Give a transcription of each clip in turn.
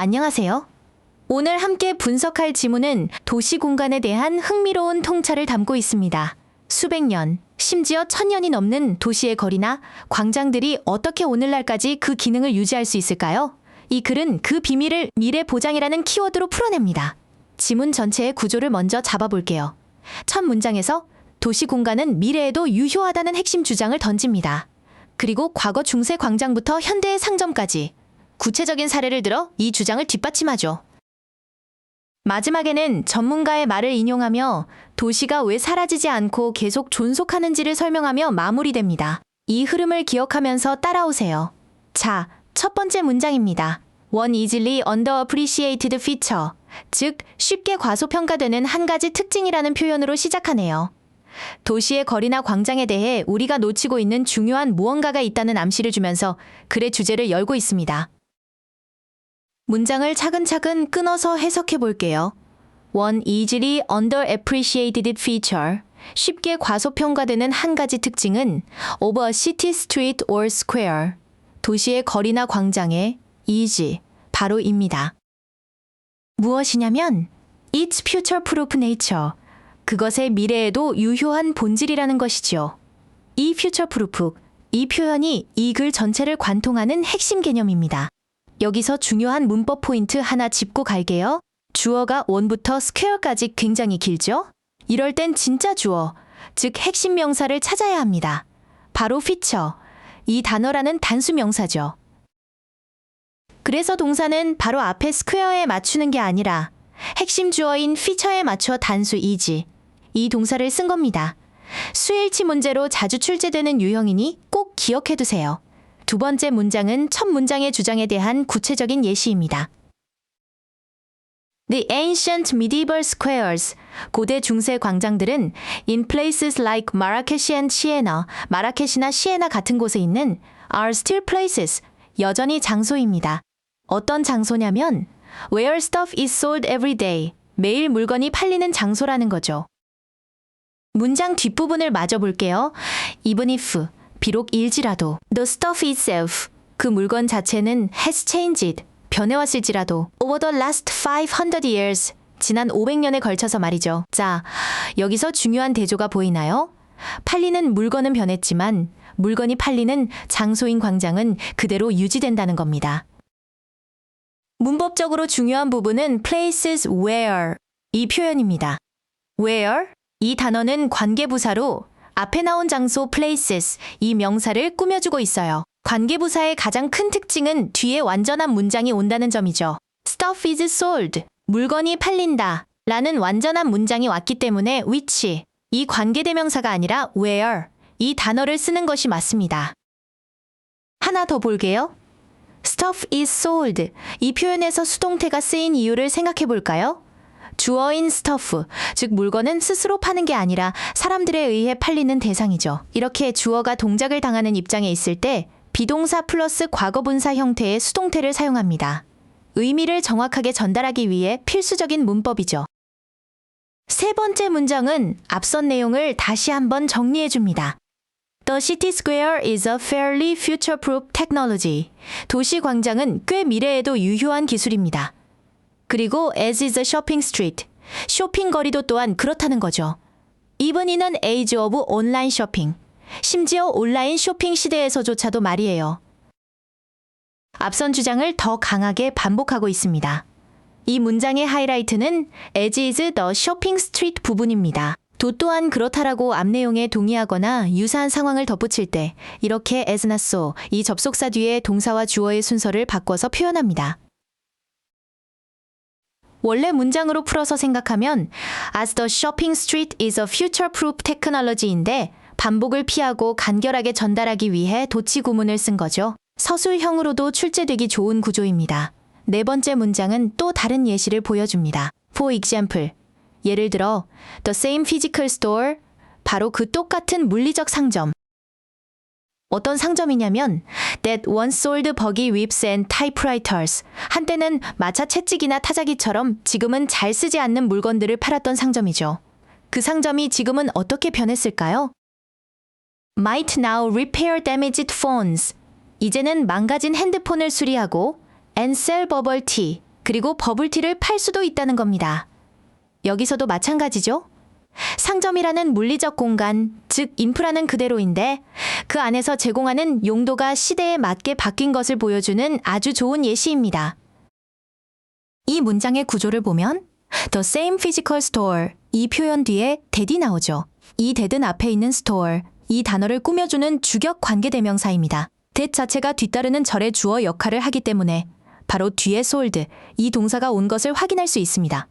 안녕하세요. 오늘 함께 분석할 지문은 도시 공간에 대한 흥미로운 통찰을 담고 있습니다. 수백 년, 심지어 1000년이 넘는 도시의 거리나 광장들이 어떻게 오늘날까지 그 기능을 유지할 수 있을까요? 이 글은 그 비밀을 미래 보장이라는 키워드로 풀어냅니다. 지문 전체의 구조를 먼저 잡아볼게요. 첫 문장에서 도시 공간은 미래에도 유효하다는 핵심 주장을 던집니다. 그리고 과거 중세 광장부터 현대의 상점까지 구체적인 사례를 들어 이 주장을 뒷받침하죠. 마지막에는 전문가의 말을 인용하며 도시가 왜 사라지지 않고 계속 존속하는지를 설명하며 마무리됩니다. 이 흐름을 기억하면서 따라오세요. 자, 첫 번째 문장입니다. One easily underappreciated feature, 즉 쉽게 과소평가되는 한 가지 특징이라는 표현으로 시작하네요. 도시의 거리나 광장에 대해 우리가 놓치고 있는 중요한 무언가가 있다는 암시를 주면서 글의 주제를 열고 있습니다. 문장을 차근차근 끊어서 해석해 볼게요. One easily underappreciated feature, 쉽게 과소평가되는 한 가지 특징은 of a city street or square, 도시의 거리나 광장의 easy, 바로입니다. 무엇이냐면 its future-proof nature, 그것의 미래에도 유효한 본질이라는 것이지요. 이 future-proof, 이 표현이 이 글 전체를 관통하는 핵심 개념입니다. 여기서 중요한 문법 포인트 하나 짚고 갈게요. 주어가 one부터 square까지 굉장히 길죠? 이럴 땐 진짜 주어, 즉 핵심 명사를 찾아야 합니다. 바로 feature, 이 단어라는 단수 명사죠. 그래서 동사는 바로 앞에 square에 맞추는 게 아니라 핵심 주어인 feature에 맞춰 단수 is, 이 동사를 쓴 겁니다. 수일치 문제로 자주 출제되는 유형이니 꼭 기억해두세요. 두 번째 문장은 첫 문장의 주장에 대한 구체적인 예시입니다. The ancient medieval squares, 고대 중세 광장들은 in places like Marrakesh and Siena, 마라케시나 시에나 같은 곳에 있는 are still places, 여전히 장소입니다. 어떤 장소냐면 where stuff is sold every day, 매일 물건이 팔리는 장소라는 거죠. 문장 뒷부분을 마저 볼게요. Even if, 비록 일지라도 the stuff itself, 그 물건 자체는 has changed, 변해왔을지라도 over the last 500 years, 지난 500년에 걸쳐서 말이죠. 자, 여기서 중요한 대조가 보이나요? 팔리는 물건은 변했지만 물건이 팔리는 장소인 광장은 그대로 유지된다는 겁니다. 문법적으로 중요한 부분은 places where, 이 표현입니다. where, 이 단어는 관계부사로 앞에 나온 장소 places, 이 명사를 꾸며주고 있어요. 관계부사의 가장 큰 특징은 뒤에 완전한 문장이 온다는 점이죠. Stuff is sold, 물건이 팔린다 라는 완전한 문장이 왔기 때문에 which, 이 관계대명사가 아니라 where, 이 단어를 쓰는 것이 맞습니다. 하나 더 볼게요. Stuff is sold, 이 표현에서 수동태가 쓰인 이유를 생각해 볼까요? 주어인 stuff, 즉 물건은 스스로 파는 게 아니라 사람들에 의해 팔리는 대상이죠. 이렇게 주어가 동작을 당하는 입장에 있을 때 비동사 플러스 과거분사 형태의 수동태를 사용합니다. 의미를 정확하게 전달하기 위해 필수적인 문법이죠. 세 번째 문장은 앞선 내용을 다시 한번 정리해 줍니다. The city square is a fairly future-proof technology. 도시 광장은 꽤 미래에도 유효한 기술입니다. 그리고 as is a shopping street, 쇼핑 거리도 또한 그렇다는 거죠. Even in an age of online shopping, 심지어 온라인 쇼핑 시대에서조차도 말이에요. 앞선 주장을 더 강하게 반복하고 있습니다. 이 문장의 하이라이트는 as is the shopping street 부분입니다. 도 또한 그렇다라고 앞 내용에 동의하거나 유사한 상황을 덧붙일 때 이렇게 as나 so, 이 접속사 뒤에 동사와 주어의 순서를 바꿔서 표현합니다. 원래 문장으로 풀어서 생각하면 as the shopping street is a future-proof technology인데 반복을 피하고 간결하게 전달하기 위해 도치 구문을 쓴 거죠. 서술형으로도 출제되기 좋은 구조입니다. 네 번째 문장은 또 다른 예시를 보여줍니다. For example, 예를 들어 the same physical store, 바로 그 똑같은 물리적 상점. 어떤 상점이냐면 that once sold buggy whips and typewriters, 한때는 마차 채찍이나 타자기처럼 지금은 잘 쓰지 않는 물건들을 팔았던 상점이죠. 그 상점이 지금은 어떻게 변했을까요? Might now repair damaged phones, 이제는 망가진 핸드폰을 수리하고 and sell bubble tea, 그리고 버블티를 팔 수도 있다는 겁니다. 여기서도 마찬가지죠. 상점이라는 물리적 공간, 즉 인프라는 그대로인데 그 안에서 제공하는 용도가 시대에 맞게 바뀐 것을 보여주는 아주 좋은 예시입니다. 이 문장의 구조를 보면 The same physical store 이 표현 뒤에 that이 나오죠. 이 that은 앞에 있는 store 이 단어를 꾸며주는 주격 관계대명사입니다. that 자체가 뒤따르는 절의 주어 역할을 하기 때문에 바로 뒤에 sold 이 동사가 온 것을 확인할 수 있습니다.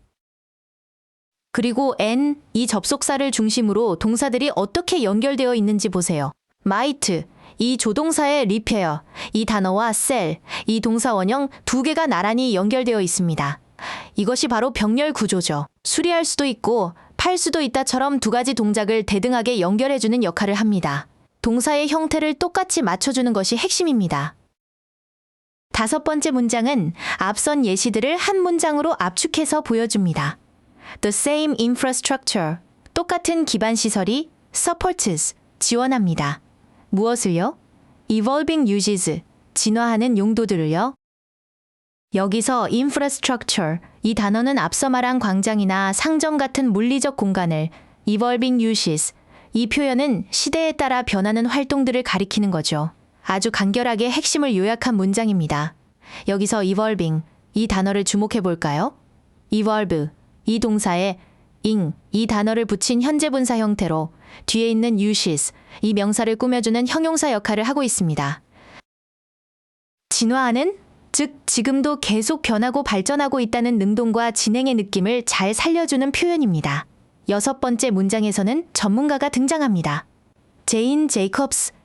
그리고 and 이 접속사를 중심으로 동사들이 어떻게 연결되어 있는지 보세요. might 이 조동사의 repair 이 단어와 sell 이 동사 원형 두 개가 나란히 연결되어 있습니다. 이것이 바로 병렬 구조죠. 수리할 수도 있고 팔 수도 있다처럼 두 가지 동작을 대등하게 연결해주는 역할을 합니다. 동사의 형태를 똑같이 맞춰주는 것이 핵심입니다. 다섯 번째 문장은 앞선 예시들을 한 문장으로 압축해서 보여줍니다. The same infrastructure, 똑같은 기반 시설이 supports, 지원합니다. 무엇을요? evolving uses, 진화하는 용도들을요. 여기서 infrastructure, 이 단어는 앞서 말한 광장이나 상점 같은 물리적 공간을 evolving uses, 이 표현은 시대에 따라 변하는 활동들을 가리키는 거죠. 아주 간결하게 핵심을 요약한 문장입니다. 여기서 evolving, 이 단어를 주목해 볼까요? evolve, 이 동사에 ing, 이 단어를 붙인 현재 분사 형태로 뒤에 있는 uses, 이 명사를 꾸며주는 형용사 역할을 하고 있습니다. 진화하는, 즉 지금도 계속 변하고 발전하고 있다는 능동과 진행의 느낌을 잘 살려주는 표현입니다. 여섯 번째 문장에서는 전문가가 등장합니다. 제인 제이콥스는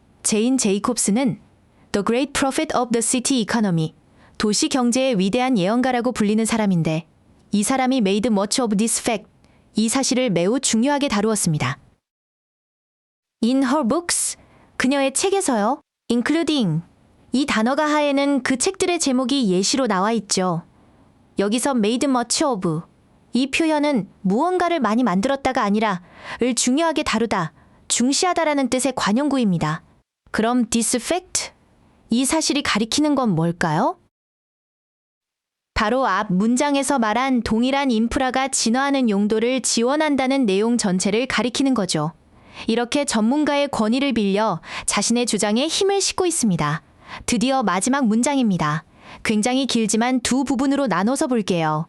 The Great Prophet of the City Economy, 도시 경제의 위대한 예언가라고 불리는 사람인데 이 사람이 made much of this fact, 이 사실을 매우 중요하게 다루었습니다. In her books, 그녀의 책에서요. including, 이 단어가 하에는 그 책들의 제목이 예시로 나와 있죠. 여기서 made much of, 이 표현은 무언가를 많이 만들었다가 아니라 을 중요하게 다루다, 중시하다라는 뜻의 관용구입니다. 그럼 this fact, 이 사실이 가리키는 건 뭘까요? 바로 앞 문장에서 말한 동일한 인프라가 진화하는 용도를 지원한다는 내용 전체를 가리키는 거죠. 이렇게 전문가의 권위를 빌려 자신의 주장에 힘을 싣고 있습니다. 드디어 마지막 문장입니다. 굉장히 길지만 두 부분으로 나눠서 볼게요.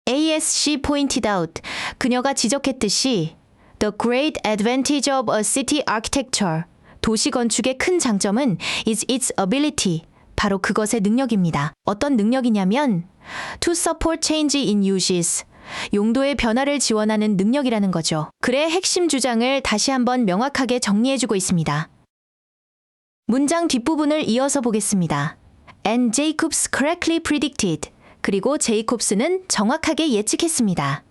ASC pointed out, 그녀가 지적했듯이 The great advantage of a city architecture, 도시 건축의 큰 장점은 is its ability, 바로 그것의 능력입니다. 어떤 능력이냐면 to support change in uses, 용도의 변화를 지원하는 능력이라는 거죠. 글의 핵심 주장을 다시 한번 명확하게 정리해주고 있습니다. 문장 뒷부분을 이어서 보겠습니다. And Jacobs correctly predicted, 그리고 제이콥스는 정확하게 예측했습니다.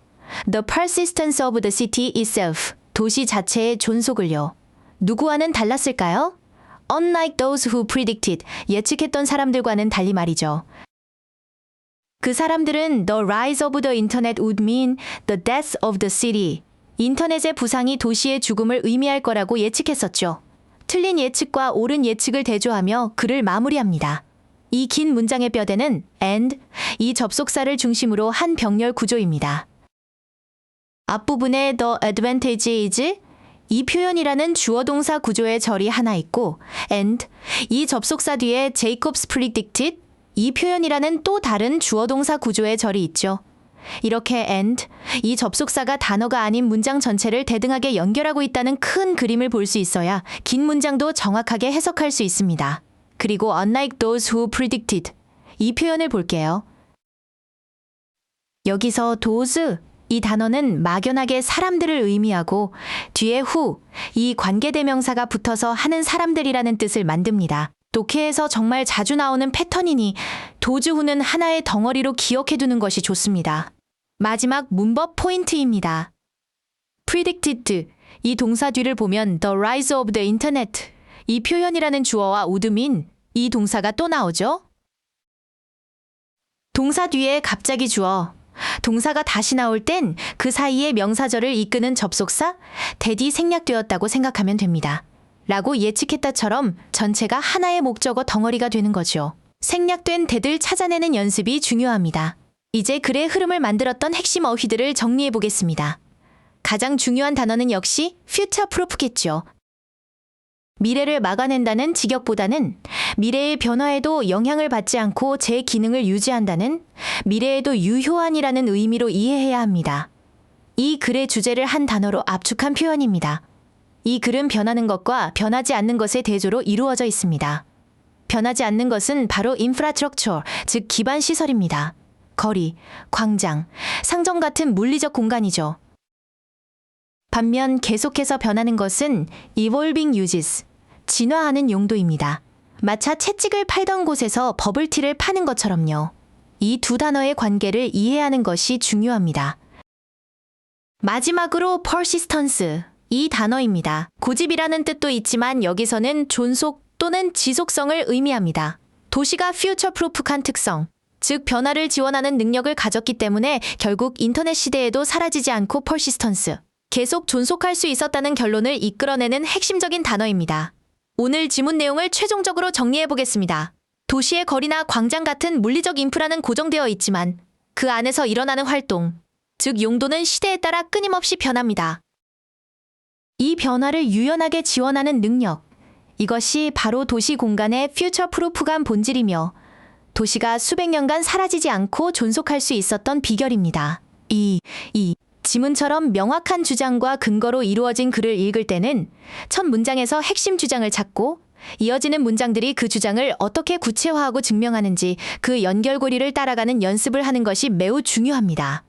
The persistence of the city itself, 도시 자체의 존속을요. 누구와는 달랐을까요? Unlike those who predicted, 예측했던 사람들과는 달리 말이죠. 그 사람들은 the rise of the internet would mean the death of the city. 인터넷의 부상이 도시의 죽음을 의미할 거라고 예측했었죠. 틀린 예측과 옳은 예측을 대조하며 글을 마무리합니다. 이 긴 문장의 뼈대는 and, 이 접속사를 중심으로 한 병렬 구조입니다. 앞부분에 the advantage is, 이 표현이라는 주어 동사 구조의 절이 하나 있고 and, 이 접속사 뒤에 Jacobs predicted, 이 표현이라는 또 다른 주어 동사 구조의 절이 있죠. 이렇게 and, 이 접속사가 단어가 아닌 문장 전체를 대등하게 연결하고 있다는 큰 그림을 볼 수 있어야 긴 문장도 정확하게 해석할 수 있습니다. 그리고 unlike those who predicted, 이 표현을 볼게요. 여기서 those, 이 단어는 막연하게 사람들을 의미하고 뒤에 who, 이 관계대명사가 붙어서 하는 사람들이라는 뜻을 만듭니다. 독해에서 정말 자주 나오는 패턴이니 those who는 하나의 덩어리로 기억해두는 것이 좋습니다. 마지막 문법 포인트입니다. predicted, 이 동사 뒤를 보면 the rise of the internet, 이 표현이라는 주어와 would mean, 이 동사가 또 나오죠. 동사 뒤에 갑자기 주어, 동사가 다시 나올 땐 그 사이에 명사절을 이끄는 접속사 that이 생략되었다고 생각하면 됩니다. 라고 예측했다처럼 전체가 하나의 목적어 덩어리가 되는 거죠. 생략된 대들 찾아내는 연습이 중요합니다. 이제 글의 흐름을 만들었던 핵심 어휘들을 정리해 보겠습니다. 가장 중요한 단어는 역시 future proof겠죠. 미래를 막아낸다는 직역보다는 미래의 변화에도 영향을 받지 않고 제 기능을 유지한다는 미래에도 유효한이라는 의미로 이해해야 합니다. 이 글의 주제를 한 단어로 압축한 표현입니다. 이 글은 변하는 것과 변하지 않는 것의 대조로 이루어져 있습니다. 변하지 않는 것은 바로 infrastructure, 즉 기반 시설입니다. 거리, 광장, 상점 같은 물리적 공간이죠. 반면 계속해서 변하는 것은 evolving uses, 진화하는 용도입니다. 마차 채찍을 팔던 곳에서 버블티를 파는 것처럼요. 이 두 단어의 관계를 이해하는 것이 중요합니다. 마지막으로 persistence, 이 단어입니다. 고집이라는 뜻도 있지만 여기서는 존속 또는 지속성을 의미합니다. 도시가 future-proof한 특성, 즉 변화를 지원하는 능력을 가졌기 때문에 결국 인터넷 시대에도 사라지지 않고 persistence, 계속 존속할 수 있었다는 결론을 이끌어내는 핵심적인 단어입니다. 오늘 지문 내용을 최종적으로 정리해 보겠습니다. 도시의 거리나 광장 같은 물리적 인프라는 고정되어 있지만 그 안에서 일어나는 활동, 즉 용도는 시대에 따라 끊임없이 변합니다. 이 변화를 유연하게 지원하는 능력, 이것이 바로 도시 공간의 퓨처 프루프감 본질이며 도시가 수백 년간 사라지지 않고 존속할 수 있었던 비결입니다. 이 지문처럼 명확한 주장과 근거로 이루어진 글을 읽을 때는 첫 문장에서 핵심 주장을 찾고 이어지는 문장들이 그 주장을 어떻게 구체화하고 증명하는지 그 연결고리를 따라가는 연습을 하는 것이 매우 중요합니다.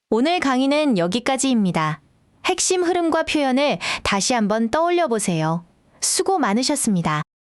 오늘 강의는 여기까지입니다. 핵심 흐름과 표현을 다시 한번 떠올려 보세요. 수고 많으셨습니다.